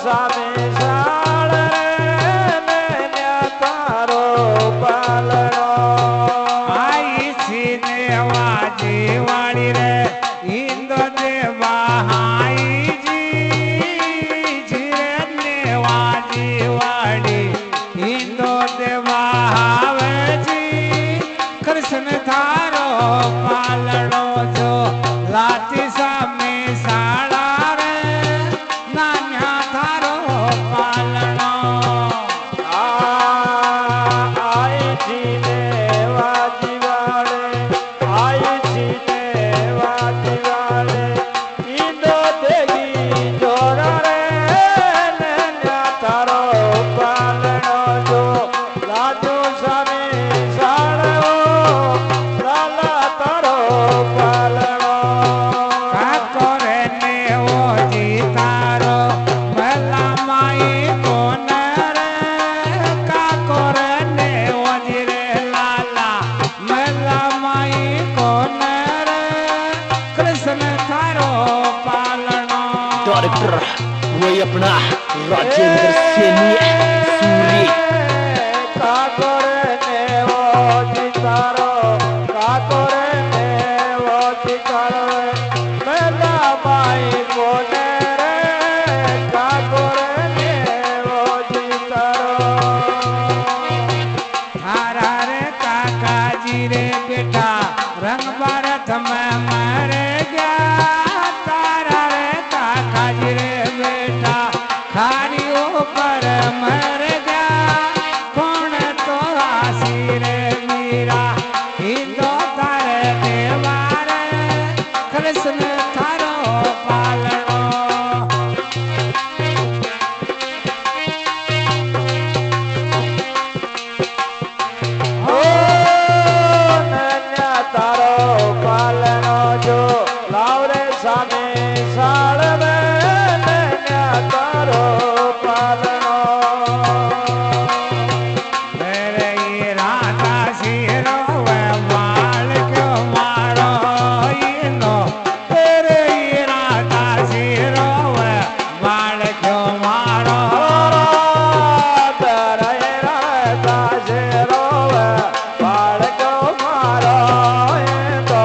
સામે સાળ રે તારો પાલણો આઈ છીને વાજી વાળી રે ઇન્દો દેવા હાઈજી જીરે ને વાજી વાળી ઇન્દો દેવા હાવેજી કૃષ્ણ થારો પાલણો જો લાતી સામે સાળા રે નાન્યા થારો પાલણો આઈ છીને વાજી વાળે આઈ છીને વાજી વાળે ઈંદો દેગી જોરા રે તારો પાલણો જો લાજુ સામે સાળો લાલા તારો પાલણો કાકોરે ને ઓજી તારો ભલા માઈ કોન રે કાકોરે ને ઓજી રે લાલા ભલા માઈ કોન રે કૃષ્ણ થારો પાલણો डायरेक्टर वही अपना राजेंद्र सैनी सूरी કાકોરે ને ઓજી તારો કાકોરે ને ઓજી તારો મેલા માઈ કોને રે કાકોરે ને ઓજી તારો थारा रे काकाजी रे बेटा रंग भारत में मर गया तारा रे काकाजी रे बेटा खारियों पर मर गया कौन तो आसी रे मीरा हिंदो तारे देवार कृष्ण थारो पालनो ઓ નન્યા તારો પાલણો જો લાવ રે સામે સાળ રે નન્યા તારો પાલણો मेरे ये राधा सिरो वे माल क्यों मारो इनो तेरे ये राधा सिरो वे माल क्यों मारो તારે રાતા છે રોવે બાળકો મારો એ તો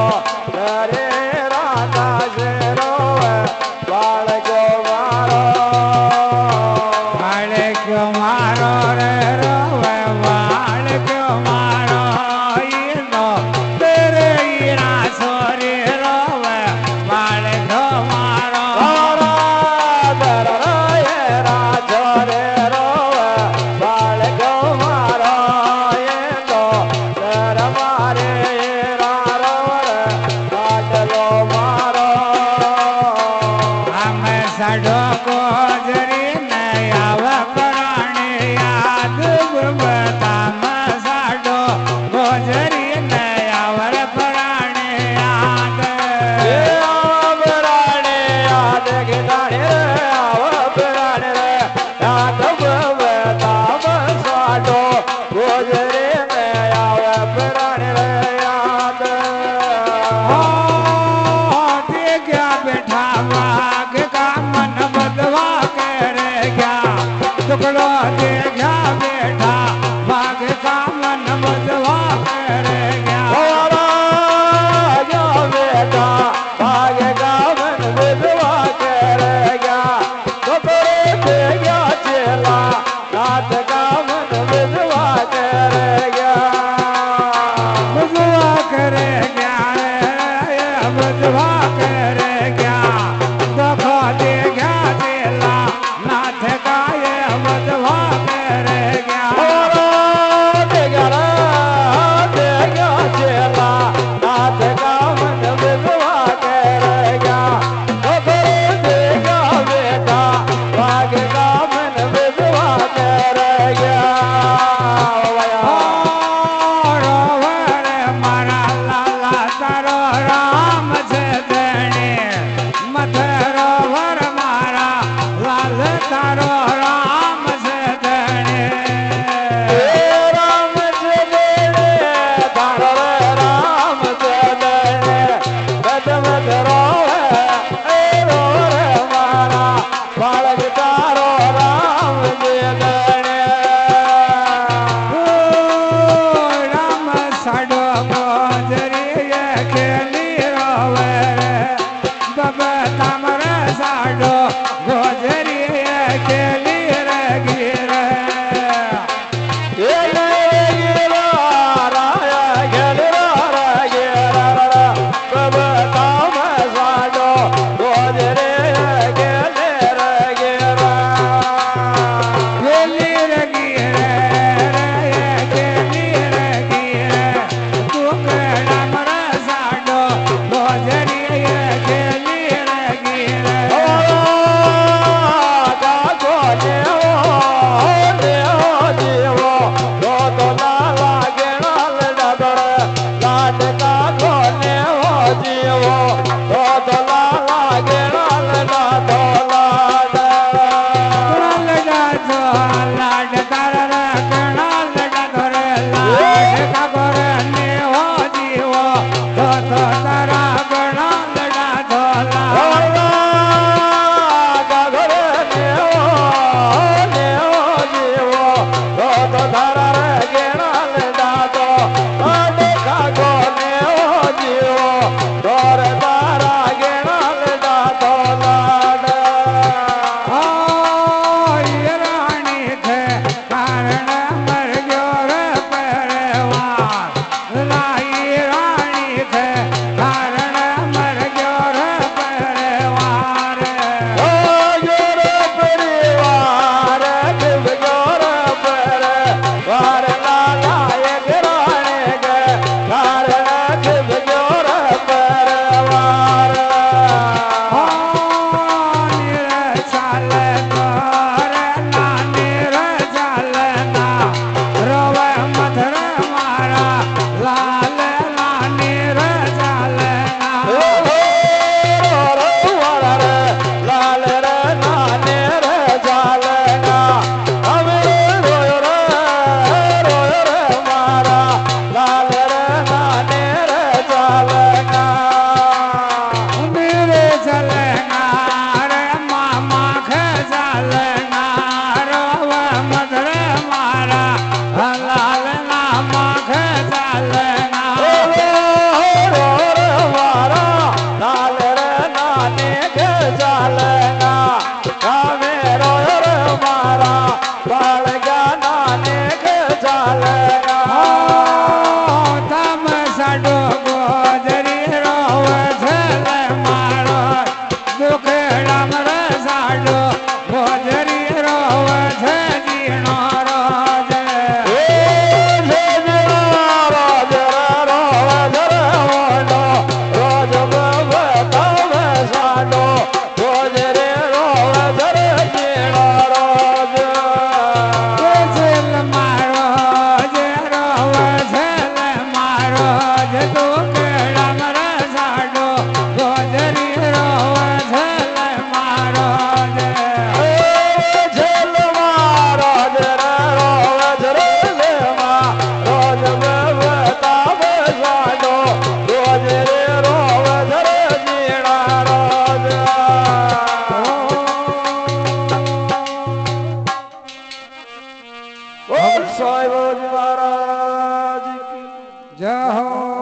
તારે રાતા છે રોવે બાળકો મારો माल क्यों मारो रे रोवे माल क्यों मारो इनो तेरे ये रासोरी रोवे माल क्यों मारो રાજો રે રોવે બાળકો મારો એ તો તારે મારે રારો રે બાટલો મારો અમે સડો કોજરી ને આવ પ્રાણે યાદ બતામ સડો કોજરી ને આવર પ્રાણે યાદ એ આવરાણે યાદ ગીતાણે રે આવરાણે રે યાદ બતામ સાડો ગોજરે ને આવરાણે રે યાદ હો તે ગયા બેઠા વાગ કા મન બદવા કરે ગયા ટુકડો તે ગયા બેઠા વાગ કા મન બદવા કરે ગયા યો બેટા ભાગે ગાવન વિધવા કરે ગયા તો કરે તે ગયા ચેલા નાથ ગાવન વિધવા કરે ગયા બદવા કરે ગયા રે બદવા કરે ગયા દખો દે ગયા તેલા નાથ ગાય બદવા કરે ગયા તે ગયા ચેલા નાથ ગાવન વિધવા કરે ગયા તો કરે તે ગયા બેટા ભાગે ગાવન વિધવા કરે ગયા રોવરે મારા લાલા તારો રામ છે ધણે મથરો વર મારા લાલ તારો રામ છે ધણે રામ છે દેણે તારો રામ છે દેણે બદમ ધરો એ રો રે મારા બાળક તારો તોરે નાની રે ચાલના રોવે મધર મારા લાલ નાની રે ચાલના લાલ રે નાને રે ચાલના હવે રોયો રે મારા લાલ રે નાને રે ચાલના રે ચાલના રે મામા ખે ચાલના રોવે મધર મારા લાલ નામા ખે ચાલના લાલ રે નાને કે ચાલના હવે રોયો રે મારા બાળગા નાને કે ચાલના તમ સાડો ગોજરી રોવે છેલે મારો દુખડામ રે સાડો ગોજરી રોવે છે જીણો રોજે છેલ મારો જે રોવે છેલે મારો જે દુખડામ રે સાડો ગોજરી રોવે છેલે મારો જે સાહેબ મહારાજ જય હો